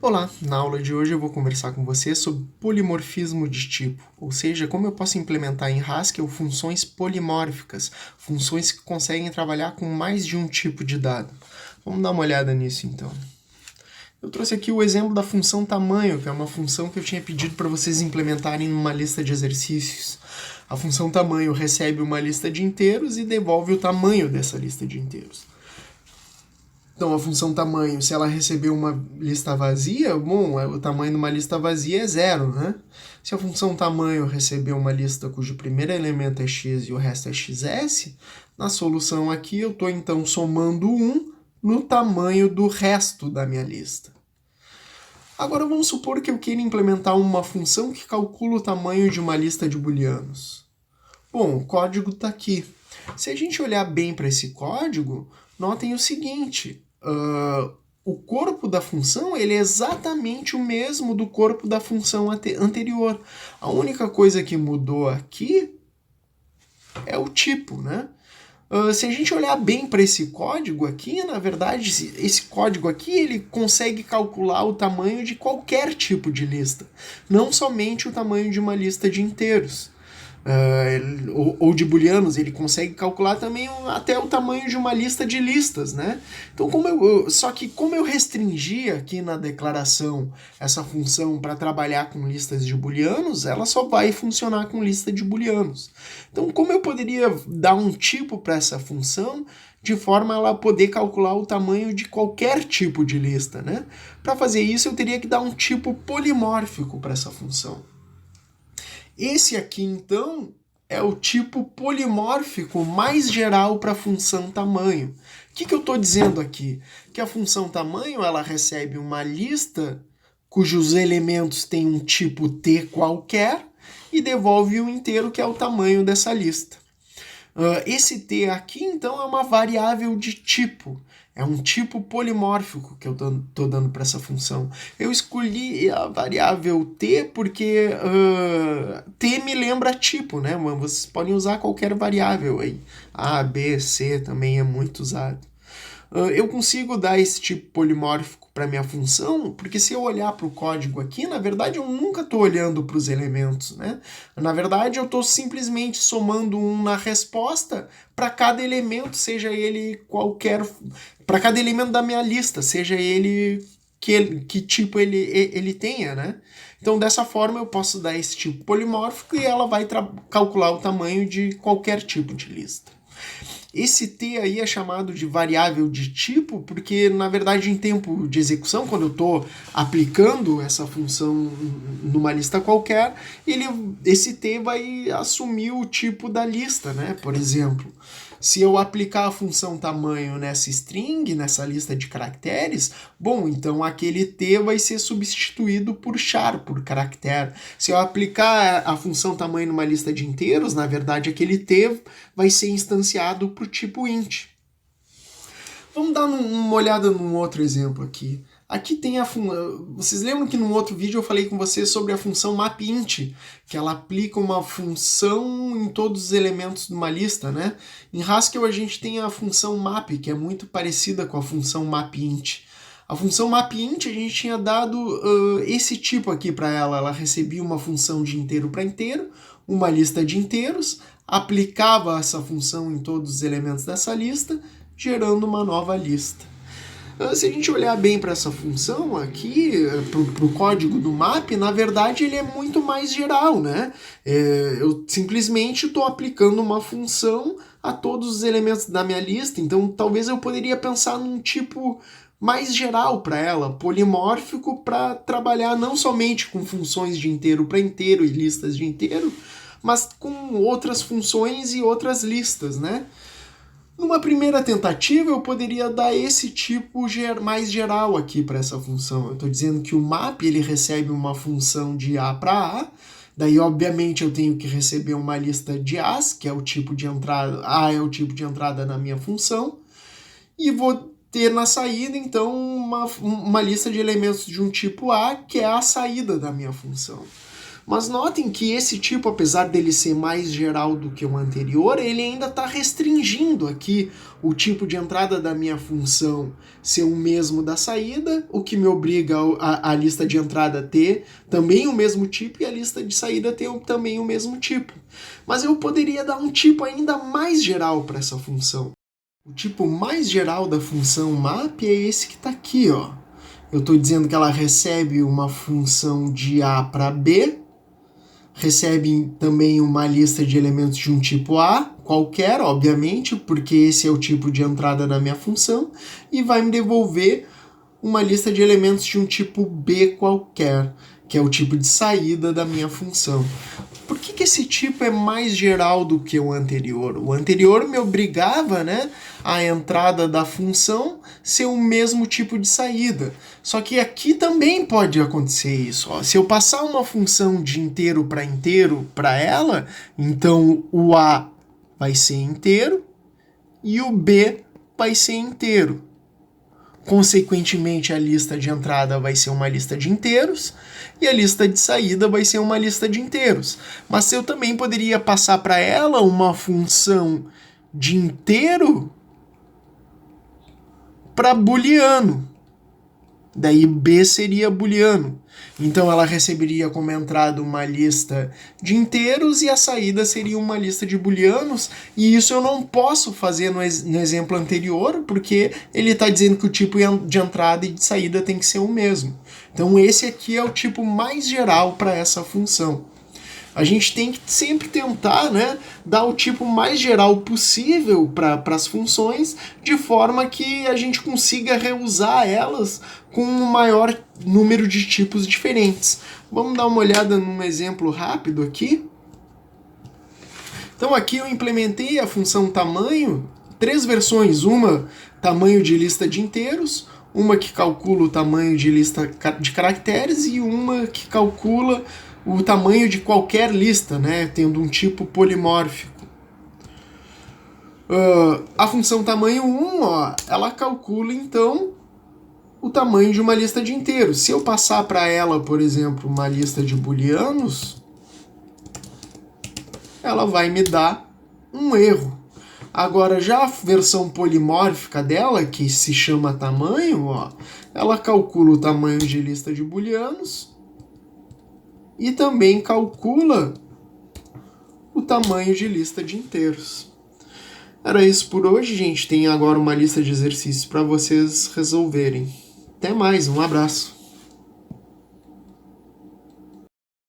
Olá, na aula de hoje eu vou conversar com você sobre polimorfismo de tipo, ou seja, como eu posso implementar em Haskell funções polimórficas, funções que conseguem trabalhar com mais de um tipo de dado. Vamos dar uma olhada nisso então. Eu trouxe aqui o exemplo da função tamanho, que é uma função que eu tinha pedido para vocês implementarem numa lista de exercícios. A função tamanho recebe uma lista de inteiros e devolve o tamanho dessa lista de inteiros. Então, a função tamanho, se ela receber uma lista vazia, bom, o tamanho de uma lista vazia é zero, né? Se a função tamanho receber uma lista cujo primeiro elemento é x e o resto é xs, na solução aqui eu estou então somando 1 no tamanho do resto da minha lista. Agora vamos supor que eu queira implementar uma função que calcula o tamanho de uma lista de booleanos. Bom, o código está aqui. Se a gente olhar bem para esse código, notem o seguinte, o corpo da função ele é exatamente o mesmo do corpo da função anterior. A única coisa que mudou aqui é o tipo, né? Se a gente olhar bem para esse código aqui, na verdade, esse código aqui ele consegue calcular o tamanho de qualquer tipo de lista, não somente o tamanho de uma lista de inteiros. Ou de booleanos, ele consegue calcular também até o tamanho de uma lista de listas, né? Então, só que como eu restringi aqui na declaração essa função para trabalhar com listas de booleanos, ela só vai funcionar com lista de booleanos. Então, como eu poderia dar um tipo para essa função de forma a ela poder calcular o tamanho de qualquer tipo de lista, né? Para fazer isso, eu teria que dar um tipo polimórfico para essa função. Esse aqui, então, é o tipo polimórfico mais geral para a função tamanho. O que eu estou dizendo aqui? Que a função tamanho ela recebe uma lista cujos elementos têm um tipo t qualquer e devolve o inteiro que é o tamanho dessa lista. Esse t aqui, então, é uma variável de tipo. É um tipo polimórfico que eu estou dando para essa função. Eu escolhi a variável t porque t me lembra tipo, né? Vocês podem usar qualquer variável aí. A, B, C também é muito usado. Eu consigo dar esse tipo polimórfico para minha função, porque se eu olhar para o código aqui, na verdade eu nunca estou olhando para os elementos, né? Na verdade eu estou simplesmente somando um na resposta para cada elemento, seja ele qualquer, para cada elemento da minha lista, seja ele que tipo ele tenha, né? Então dessa forma eu posso dar esse tipo polimórfico e ela vai calcular o tamanho de qualquer tipo de lista. Esse t aí é chamado de variável de tipo, porque na verdade em tempo de execução, quando eu estou aplicando essa função numa lista qualquer, esse t vai assumir o tipo da lista, né? Por exemplo, se eu aplicar a função tamanho nessa string, nessa lista de caracteres, bom, então aquele t vai ser substituído por char, por caractere. Se eu aplicar a função tamanho numa lista de inteiros, na verdade aquele t vai ser instanciado por tipo int. Vamos dar uma olhada num outro exemplo aqui. Aqui tem a vocês lembram que num outro vídeo eu falei com vocês sobre a função mapInt, que ela aplica uma função em todos os elementos de uma lista, né? Em Haskell a gente tem a função map, que é muito parecida com a função mapInt. A função mapInt a gente tinha dado esse tipo aqui para ela. Ela recebia uma função de inteiro para inteiro, uma lista de inteiros, aplicava essa função em todos os elementos dessa lista, gerando uma nova lista. Se a gente olhar bem para essa função aqui, para o código do map, na verdade ele é muito mais geral, né? Eu simplesmente estou aplicando uma função a todos os elementos da minha lista, então talvez eu poderia pensar num tipo mais geral para ela, polimórfico, para trabalhar não somente com funções de inteiro para inteiro e listas de inteiro, mas com outras funções e outras listas, né? Numa primeira tentativa, eu poderia dar esse tipo mais geral aqui para essa função. Eu estou dizendo que o map ele recebe uma função de A para A, daí obviamente eu tenho que receber uma lista de A's, que é o tipo de entrada, A é o tipo de entrada na minha função, e vou ter na saída então uma lista de elementos de um tipo A, que é a saída da minha função. Mas notem que esse tipo, apesar dele ser mais geral do que o anterior, ele ainda está restringindo aqui o tipo de entrada da minha função ser o mesmo da saída, o que me obriga a lista de entrada ter também o mesmo tipo e a lista de saída ter também o mesmo tipo. Mas eu poderia dar um tipo ainda mais geral para essa função. O tipo mais geral da função map é esse que está aqui, ó. Eu estou dizendo que ela recebe uma função de A para B, recebe também uma lista de elementos de um tipo A, qualquer, obviamente, porque esse é o tipo de entrada da minha função, e vai me devolver uma lista de elementos de um tipo B qualquer, que é o tipo de saída da minha função. Por que esse tipo é mais geral do que o anterior? O anterior me obrigava, né, a entrada da função ser o mesmo tipo de saída. Só que aqui também pode acontecer isso. Ó. Se eu passar uma função de inteiro para ela, então o A vai ser inteiro e o B vai ser inteiro. Consequentemente, a lista de entrada vai ser uma lista de inteiros e a lista de saída vai ser uma lista de inteiros. Mas eu também poderia passar para ela uma função de inteiro para booleano. Daí B seria booleano. Então ela receberia como entrada uma lista de inteiros e a saída seria uma lista de booleanos. E isso eu não posso fazer no exemplo anterior, porque ele está dizendo que o tipo de entrada e de saída tem que ser o mesmo. Então esse aqui é o tipo mais geral para essa função. A gente tem que sempre tentar, né, dar o tipo mais geral possível para as funções, de forma que a gente consiga reusar elas com um maior número de tipos diferentes. Vamos dar uma olhada num exemplo rápido aqui. Então aqui eu implementei a função tamanho, 3 versões, uma tamanho de lista de inteiros, uma que calcula o tamanho de lista de caracteres e uma que calcula o tamanho de qualquer lista, né, tendo um tipo polimórfico. A função tamanho 1, ó, ela calcula então o tamanho de uma lista de inteiros. Se eu passar para ela, por exemplo, uma lista de booleanos, ela vai me dar um erro. Agora, já a versão polimórfica dela, que se chama tamanho, ó, ela calcula o tamanho de lista de booleanos e também calcula o tamanho de lista de inteiros. Era isso por hoje, gente. Tem agora uma lista de exercícios para vocês resolverem. Até mais, um abraço.